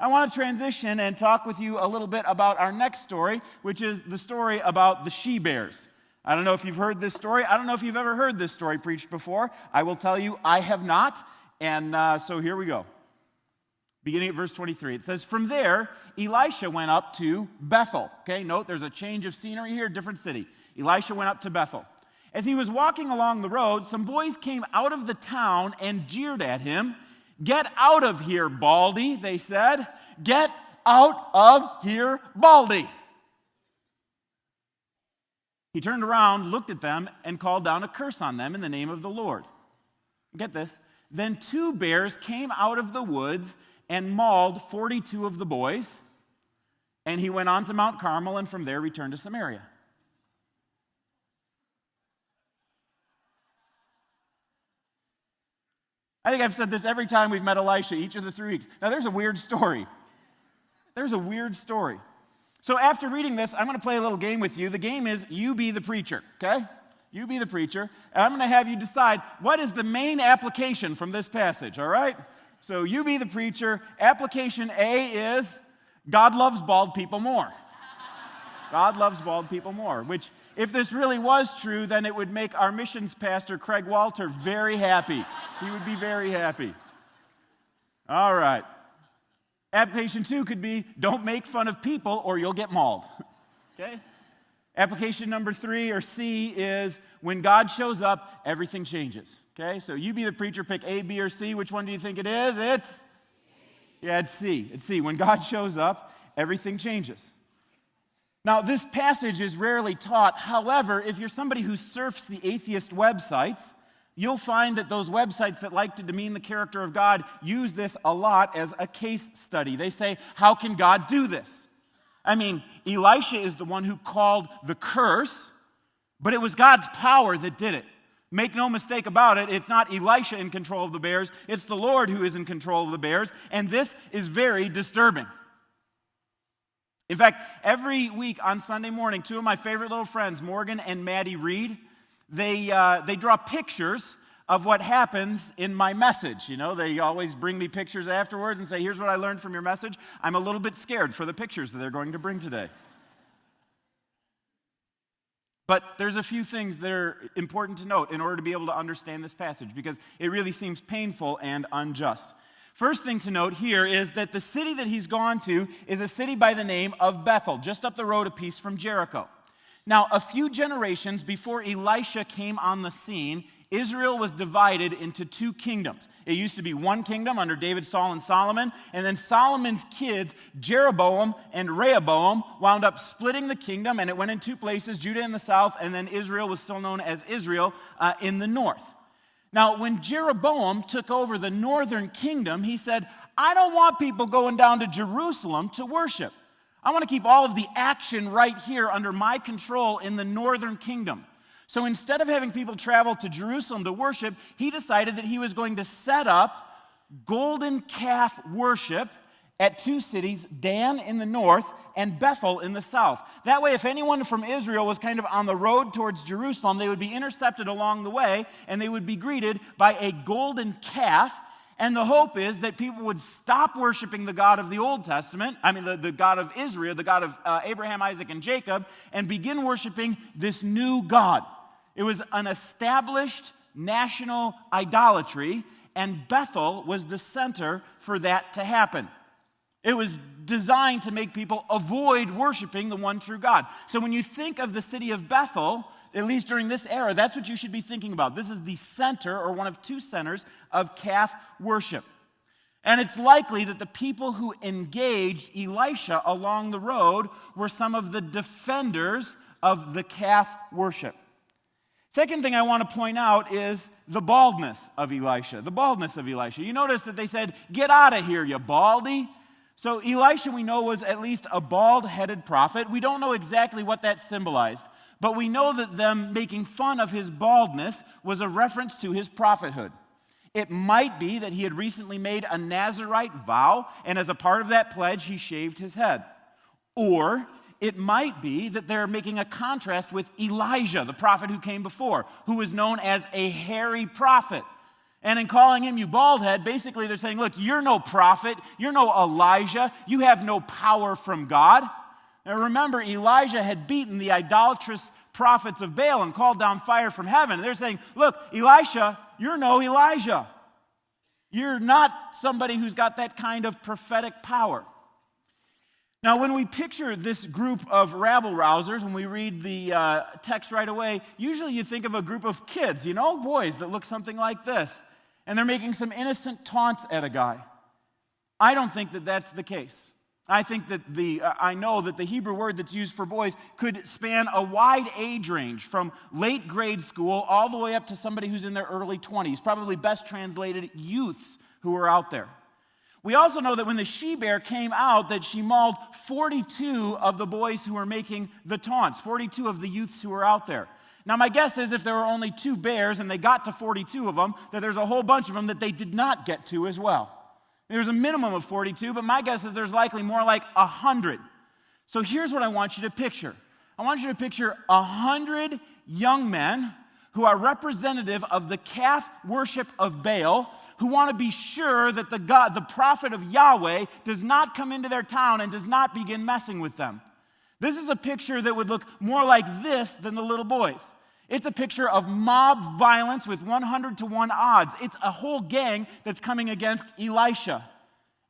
I want to transition and talk with you a little bit about our next story, which is the story about the she-bears. I don't know if you've heard this story. I don't know if you've ever heard this story preached before. I will tell you, I have not. And so here we go. Beginning at verse 23, it says, "From there, Elisha went up to Bethel." Okay, note there's a change of scenery here, different city. Elisha went up to Bethel. As he was walking along the road, some boys came out of the town and jeered at him. "Get out of here, Baldy," they said. "Get out of here, Baldy." He turned around, looked at them, and called down a curse on them in the name of the Lord. Get this. Then 2 bears came out of the woods and mauled 42 of the boys, and he went on to Mount Carmel and from there returned to Samaria. I think I've said this every time we've met Elisha, each of the 3 weeks. Now, there's a weird story. So after reading this, I'm going to play a little game with you. The game is you be the preacher, okay? You be the preacher, and I'm going to have you decide what is the main application from this passage, all right? So you be the preacher. Application A is God loves bald people more. God loves bald people more, which if this really was true, then it would make our missions pastor, Craig Walter, very happy. He would be very happy. All right. Application 2 could be don't make fun of people or you'll get mauled. Okay? Application number 3, or C, is when God shows up, everything changes. Okay, so you be the preacher, pick A, B, or C. Which one do you think it is? It's C. It's C. When God shows up, everything changes. Now, this passage is rarely taught. However, if you're somebody who surfs the atheist websites, you'll find that those websites that like to demean the character of God use this a lot as a case study. They say, how can God do this? I mean, Elisha is the one who called the curse, but it was God's power that did it. Make no mistake about it, it's not Elisha in control of the bears, it's the Lord who is in control of the bears, and this is very disturbing. In fact, every week on Sunday morning, 2 of my favorite little friends, Morgan and Maddie Reed, they draw pictures of what happens in my message. You know, they always bring me pictures afterwards and say, here's what I learned from your message. I'm a little bit scared for the pictures that they're going to bring today. But there's a few things that are important to note in order to be able to understand this passage, because it really seems painful and unjust. First thing to note here is that the city that he's gone to is a city by the name of Bethel, just up the road a piece from Jericho. Now, a few generations before Elisha came on the scene, Israel was divided into 2 kingdoms. It used to be 1 kingdom under David, Saul, and Solomon, and then Solomon's kids, Jeroboam and Rehoboam, wound up splitting the kingdom, and it went in 2 places, Judah in the south, and then Israel was still known as Israel in the north. Now, when Jeroboam took over the northern kingdom, he said, I don't want people going down to Jerusalem to worship. I want to keep all of the action right here under my control in the northern kingdom. So instead of having people travel to Jerusalem to worship, he decided that he was going to set up golden calf worship at 2 cities, Dan in the north and Bethel in the south. That way, if anyone from Israel was kind of on the road towards Jerusalem, they would be intercepted along the way, and they would be greeted by a golden calf. And the hope is that people would stop worshiping the God of the Old Testament, the God of Israel, the God of Abraham, Isaac, and Jacob, and begin worshiping this new God. It was an established national idolatry, and Bethel was the center for that to happen. It was designed to make people avoid worshiping the one true God. So when you think of the city of Bethel, at least during this era, that's what you should be thinking about. This is the center, or one of 2 centers, of calf worship. And it's likely that the people who engaged Elisha along the road were some of the defenders of the calf worship. Second thing I want to point out is the baldness of Elisha. The baldness of Elisha. You notice that they said, get out of here, you baldy. So Elisha, we know, was at least a bald-headed prophet. We don't know exactly what that symbolized, but we know that them making fun of his baldness was a reference to his prophethood. It might be that he had recently made a Nazirite vow, and as a part of that pledge, he shaved his head. Or it might be that they're making a contrast with Elijah, the prophet who came before, who was known as a hairy prophet. And in calling him you bald head, basically they're saying, look, you're no prophet, you're no Elijah, you have no power from God. Now remember, Elijah had beaten the idolatrous prophets of Baal and called down fire from heaven. They're saying, look, Elisha, you're no Elijah. You're not somebody who's got that kind of prophetic power. Now, when we picture this group of rabble-rousers, when we read the text right away, usually you think of a group of kids, boys that look something like this. And they're making some innocent taunts at a guy. I don't think that that's the case. I think that I know that the Hebrew word that's used for boys could span a wide age range from late grade school all the way up to somebody who's in their early 20s, probably best translated youths who are out there. We also know that when the she-bear came out, that she mauled 42 of the boys who were making the taunts, 42 of the youths who were out there. Now, my guess is if there were only 2 bears and they got to 42 of them, that there's a whole bunch of them that they did not get to as well. There's a minimum of 42, but my guess is there's likely more like 100. So here's what I want you to picture. I want you to picture 100 young men who are representative of the calf worship of Baal, who want to be sure that the prophet of Yahweh does not come into their town and does not begin messing with them. This is a picture that would look more like this than the little boys. It's a picture of mob violence with 100-to-1 odds. It's a whole gang that's coming against Elisha.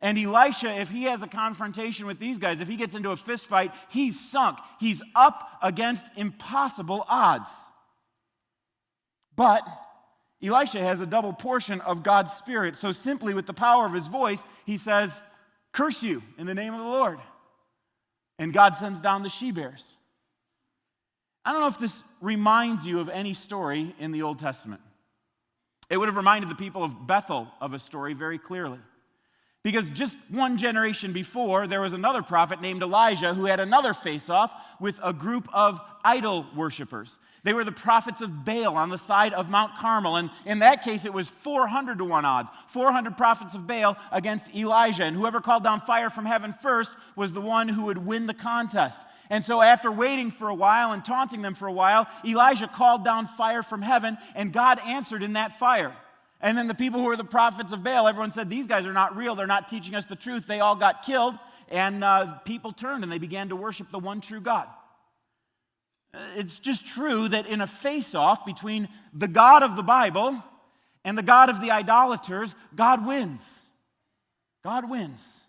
And Elisha, if he has a confrontation with these guys, if he gets into a fist fight, he's sunk. He's up against impossible odds. But Elisha has a double portion of God's Spirit. So simply with the power of his voice, he says, "Curse you in the name of the Lord." And God sends down the she-bears. I don't know if this reminds you of any story in the Old Testament. It would have reminded the people of Bethel of a story very clearly. Because just one generation before, there was another prophet named Elijah who had another face-off with a group of idol worshipers. They were the prophets of Baal on the side of Mount Carmel. And in that case, it was 400-to-1 odds. 400 prophets of Baal against Elijah. And whoever called down fire from heaven first was the one who would win the contest. And so after waiting for a while and taunting them for a while, Elijah called down fire from heaven, and God answered in that fire. And then the people who were the prophets of Baal, everyone said, these guys are not real. They're not teaching us the truth. They all got killed, and people turned, and they began to worship the one true God. It's just true that in a face-off between the God of the Bible and the God of the idolaters, God wins. God wins.